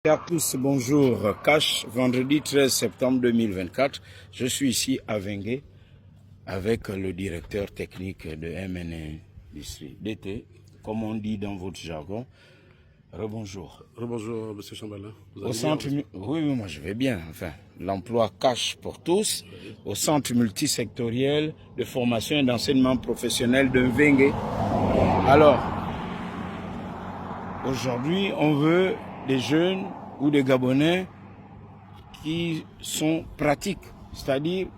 À tous, bonjour. Cash, vendredi 13 septembre 2024. Je suis ici à Vengue avec le directeur technique de MN Industrie DT, comme on dit dans votre jargon. Rebonjour. Rebonjour, monsieur Chambelin. Au centre, oui, moi je vais bien. Enfin, l'emploi Cash pour tous, au centre multisectoriel de formation et d'enseignement professionnel de Vengue. Alors, aujourd'hui, on veut des jeunes ou des Gabonais qui sont pratiques. C'est-à-dire,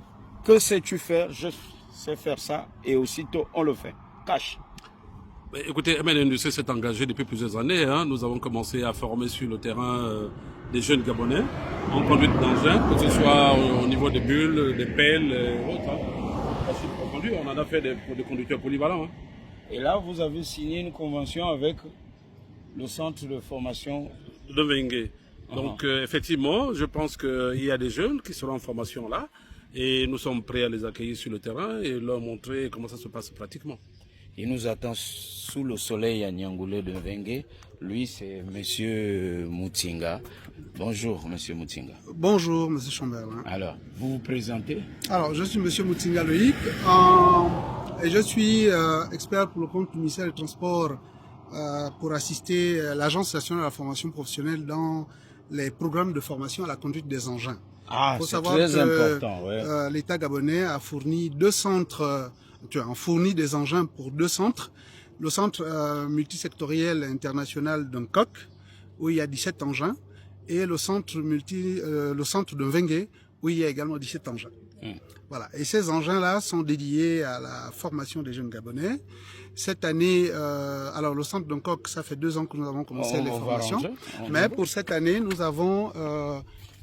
que sais-tu faire? Je sais faire ça et aussitôt on le fait. Cash. Écoutez, MN Industrie s'est engagé depuis plusieurs années. Nous avons commencé à former sur le terrain des jeunes Gabonais en conduite d'engins, que ce soit au niveau des bulles, des pelles et autres. On en a fait des conducteurs polyvalents. Et là, vous avez signé une convention avec le centre de formation de Vengue. Donc, effectivement, je pense qu'il y a des jeunes qui seront en formation là et nous sommes prêts à les accueillir sur le terrain et leur montrer comment ça se passe pratiquement. Il nous attend sous le soleil à Niangoulé de Vengue. Lui, c'est monsieur Moutinga. Bonjour, monsieur Moutinga. Bonjour, monsieur Chambelin. Alors, vous vous présentez? Alors, je suis monsieur Moutinga Loïc et je suis expert pour le compte du ministère des Transports pour assister l'Agence nationale de la formation professionnelle dans les programmes de formation à la conduite des engins. Ah, c'est très important. Ouais. L'État gabonais a fourni deux centres, fourni des engins pour deux centres. Le centre multisectoriel international d'Angkok, où il y a 17 engins, et le centre de Vengue, où il y a également 17 engins. Voilà. Et ces engins-là sont dédiés à la formation des jeunes Gabonais. Cette année, alors le centre d'Angkok, ça fait 2 ans que nous avons commencé les formations. Mais pour cette année, nous avons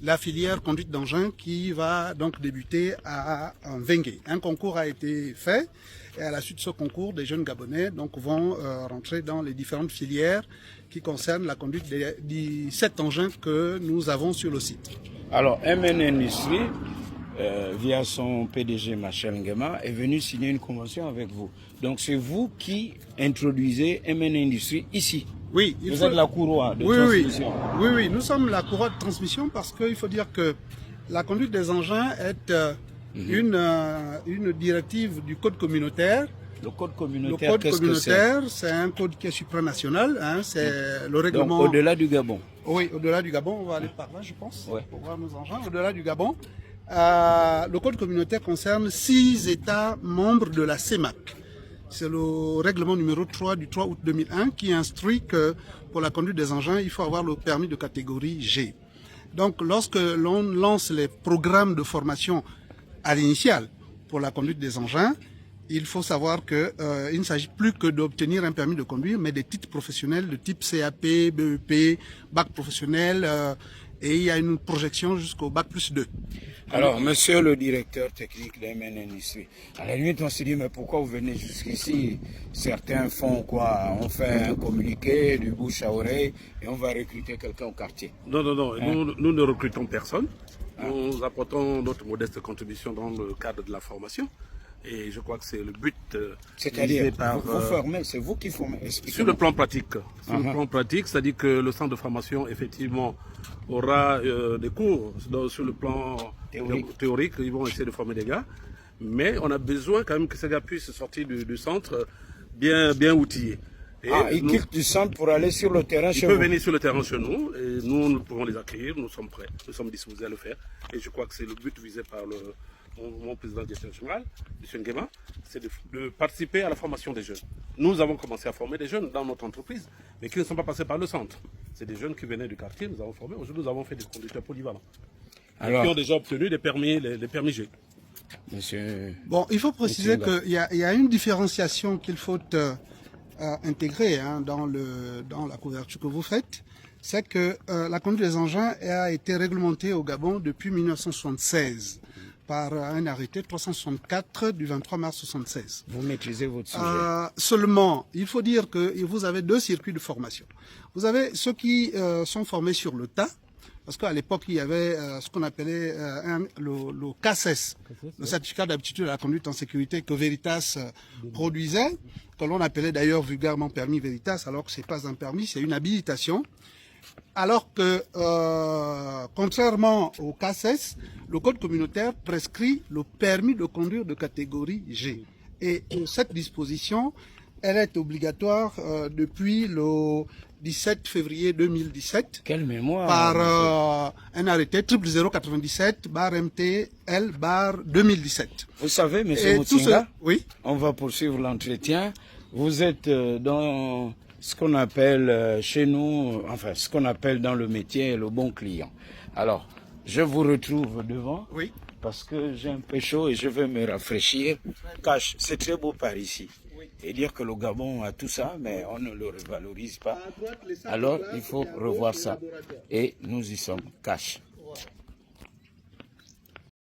la filière conduite d'engins qui va donc débuter à Vengue. Un concours a été fait et à la suite de ce concours, des jeunes Gabonais donc vont rentrer dans les différentes filières qui concernent la conduite des 17 engins que nous avons sur le site. Alors, MN Industrie, via son PDG Machel Ngema, est venu signer une convention avec vous. Donc c'est vous qui introduisez MN Industrie ici. Oui, vous êtes la courroie de transmission. Oui, nous sommes la courroie de transmission parce qu'il faut dire que la conduite des engins est une directive du code communautaire. Le code communautaire, c'est un code qui est supranational, c'est le règlement. Donc au-delà du Gabon. Oui, au-delà du Gabon, on va aller par là, je pense, pour voir nos engins. Au-delà du Gabon, le code communautaire concerne 6 États membres de la CEMAC. C'est le règlement numéro 3 du 3 août 2001 qui instruit que pour la conduite des engins, il faut avoir le permis de catégorie G. Donc lorsque l'on lance les programmes de formation à l'initiale pour la conduite des engins, il faut savoir qu'il ne s'agit plus que d'obtenir un permis de conduire, mais des titres professionnels de type CAP, BEP, bac professionnel, et il y a une projection jusqu'au bac plus 2. Alors, monsieur le directeur technique de MN Industrie, à la limite, on se dit, mais pourquoi vous venez jusqu'ici? Certains font quoi? On fait un communiqué du bouche à oreille et on va recruter quelqu'un au quartier. Non. Nous ne recrutons personne. Nous apportons notre modeste contribution dans le cadre de la formation. Et je crois que c'est le but. C'est-à-dire, vous formez, c'est vous qui formez. Sur le plan pratique. Sur le plan pratique, c'est-à-dire que le centre de formation, effectivement, aura des cours sur le plan théorique. Ils vont essayer de former des gars. Mais on a besoin quand même que ces gars puissent sortir du centre bien outillés. Ils quittent du centre pour aller sur le terrain chez vous. Ils peuvent venir sur le terrain chez nous et nous pouvons les accueillir. Nous sommes prêts. Nous sommes disposés à le faire. Et je crois que c'est le but visé par mon président de direction générale, M. Ngema, c'est de participer à la formation des jeunes. Nous avons commencé à former des jeunes dans notre entreprise, mais qui ne sont pas passés par le centre. C'est des jeunes qui venaient du quartier, nous avons formé. Aujourd'hui, nous avons fait des conducteurs polyvalents. Alors, qui ont déjà obtenu les permis G. Monsieur... Bon, il faut préciser qu'il y a une différenciation qu'il faut intégrer dans la couverture que vous faites. C'est que la conduite des engins a été réglementée au Gabon depuis 1976. Par un arrêté 364 du 23 mars 1976. Vous maîtrisez votre sujet. Seulement, il faut dire que vous avez 2 circuits de formation. Vous avez ceux qui sont formés sur le tas, parce qu'à l'époque, il y avait ce qu'on appelait le CACES, le certificat d'aptitude à la conduite en sécurité que Veritas produisait, que l'on appelait d'ailleurs vulgairement permis Veritas, alors que ce n'est pas un permis, c'est une habilitation. Alors que, contrairement au CACES, le code communautaire prescrit le permis de conduire de catégorie G. Et cette disposition, elle est obligatoire depuis le 17 février 2017. Quelle mémoire! Par un arrêté 000-MTL-2017. Vous savez, M. Mutsinga, oui? On va poursuivre l'entretien. Vous êtes dans ce qu'on appelle chez nous, enfin ce qu'on appelle dans le métier le bon client. Alors, je vous retrouve devant, Oui. parce que j'ai un peu chaud et je vais me rafraîchir. Cache, c'est très beau par ici. Et dire que le Gabon a tout ça, mais on ne le revalorise pas. Alors, il faut revoir ça. Et nous y sommes. Cache.